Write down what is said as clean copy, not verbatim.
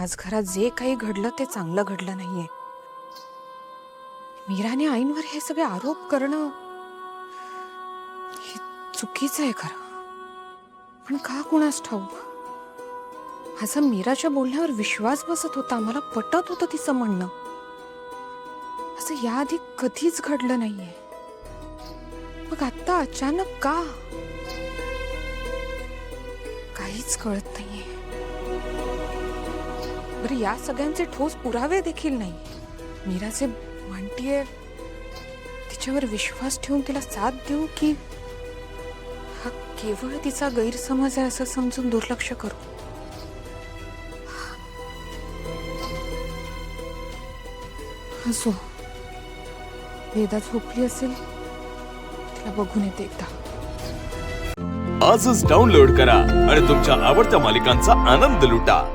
आज घरात जे काही घडलं ते चांगलं घडलं नाहीये. मीराने आईंवर हे सगळे आरोप करणं हे चुकीचं आहे खरं. पण का कुणास ठाऊक माझा मीराच्या बोलण्यावर विश्वास बसत होता. मला पटत होतं तिचं म्हणणं. असं याआधी कधीच घडलं नाहीये. मग आता अचानक का? काहीच कळत नाहीये. बरं, या सगळ्यांचे ठोस पुरावे देखील नाही. मीराचे म्हणतीये तिच्यावर विश्वास ठेवून तिला साथ देऊ की हा केवळ तिचा गैरसमज आहे असं समजून दुर्लक्ष करू? असो, वेदा झोपली असेल, तिला बघून येते एकदा. आजच डाउनलोड करा आणि तुमच्या आवडत्या मालिकांचा आनंद लुटा.